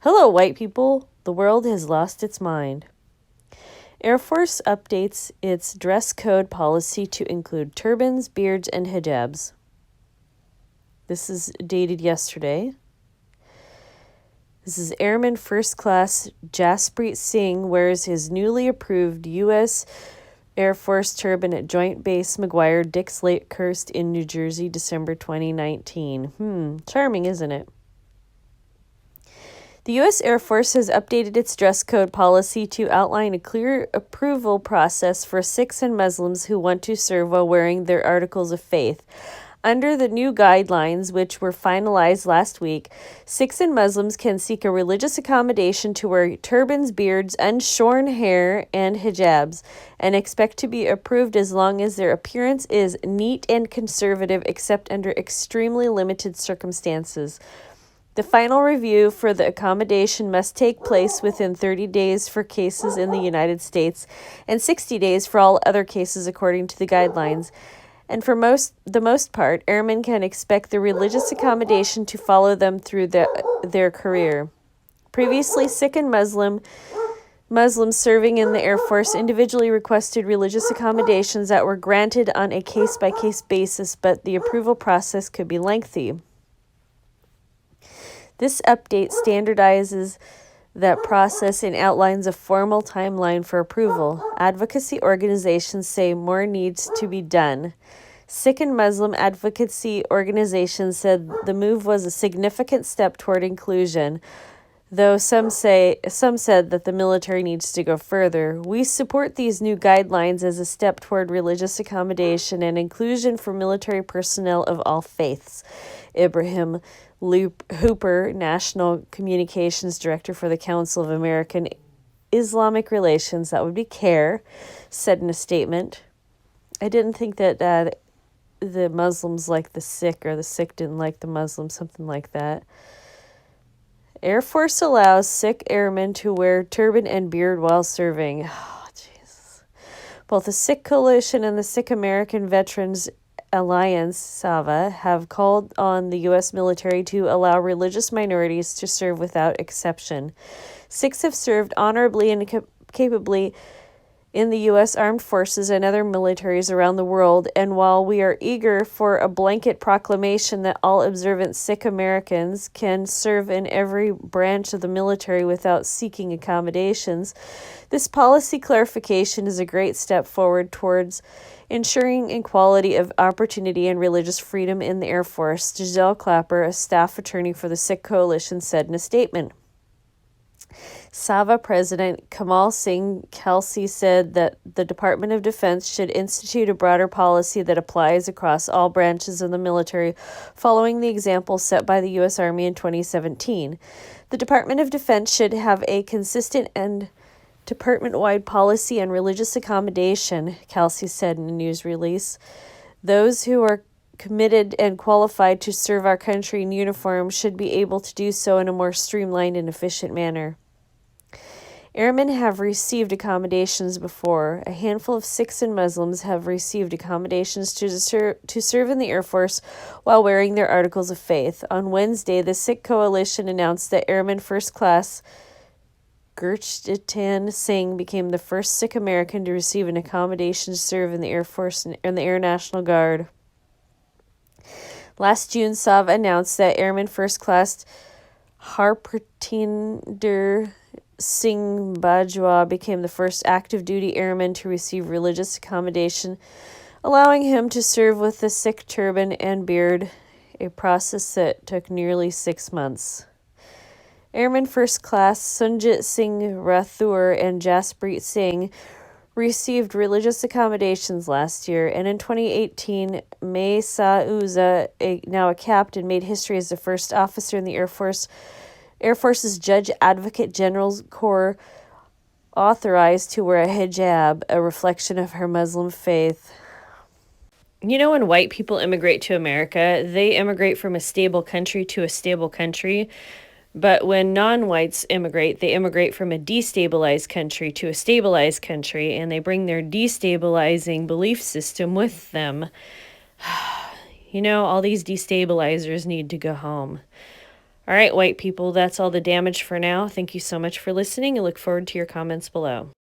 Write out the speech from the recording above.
Hello, white people. The world has lost its mind. Air Force updates its dress code policy to include turbans, beards, and hijabs. This is dated yesterday. This is Airman First Class Jaspreet Singh wears his newly approved U.S. Air Force turban at Joint Base McGuire-Dix Lakehurst in New Jersey, December 2019. Charming, isn't it? The U.S. Air Force has updated its dress code policy to outline a clear approval process for Sikhs and Muslims who want to serve while wearing their articles of faith. Under the new guidelines, which were finalized last week, Sikhs and Muslims can seek a religious accommodation to wear turbans, beards, unshorn hair, and hijabs, and expect to be approved as long as their appearance is neat and conservative, except under extremely limited circumstances. The final review for the accommodation must take place within 30 days for cases in the United States and 60 days for all other cases according to the guidelines. And for the most part, airmen can expect the religious accommodation to follow them through their career. Previously, Sikh and Muslims serving in the Air Force individually requested religious accommodations that were granted on a case-by-case basis, but the approval process could be lengthy. This update standardizes that process and outlines a formal timeline for approval. Advocacy organizations say more needs to be done. Sikh and Muslim advocacy organizations said the move was a significant step toward inclusion, though some said that the military needs to go further. We support these new guidelines as a step toward religious accommodation and inclusion for military personnel of all faiths. Ibrahim Hooper, National Communications Director for the Council of American Islamic Relations, that would be CARE, said in a statement. I didn't think that the Muslims liked the Sikh or the Sikh didn't like the Muslims, something like that. Air Force allows Sikh airmen to wear turban and beard while serving. Oh, Jesus. Both the Sikh Coalition and the Sikh American Veterans Alliance, SAVA, have called on the U.S. military to allow religious minorities to serve without exception. Sikhs have served honorably and capably in the U.S. Armed Forces and other militaries around the world, and while we are eager for a blanket proclamation that all observant Sikh Americans can serve in every branch of the military without seeking accommodations, this policy clarification is a great step forward towards ensuring equality of opportunity and religious freedom in the Air Force, Giselle Clapper, a staff attorney for the Sikh Coalition, said in a statement. SAVA President Kamal Singh Kelsey said that the Department of Defense should institute a broader policy that applies across all branches of the military, following the example set by the U.S. Army in 2017. The Department of Defense should have a consistent and department-wide policy on religious accommodation, Kelsey said in a news release. Those who are committed and qualified to serve our country in uniform should be able to do so in a more streamlined and efficient manner. Airmen have received accommodations before. A handful of Sikhs and Muslims have received accommodations to serve in the Air Force while wearing their articles of faith. On Wednesday, the Sikh Coalition announced that Airman First Class Gurjit Singh became the first Sikh American to receive an accommodation to serve in the Air Force and the Air National Guard. Last June, SAVA announced that Airman First Class Harpratinder Singh Bajwa became the first active duty airman to receive religious accommodation, allowing him to serve with the Sikh turban and beard, a process that took nearly 6 months. Airman First Class Sunjit Singh Rathur and Jaspreet Singh received religious accommodations last year, and in 2018, May Sauza, now a captain, made history as the first officer in the Air Force's Judge Advocate General's Corps authorized to wear a hijab, a reflection of her Muslim faith. You know, when white people immigrate to America, they immigrate from a stable country to a stable country. But when non-whites immigrate, they immigrate from a destabilized country to a stabilized country, and they bring their destabilizing belief system with them. You know, all these destabilizers need to go home. All right, white people, that's all the damage for now. Thank you so much for listening and look forward to your comments below.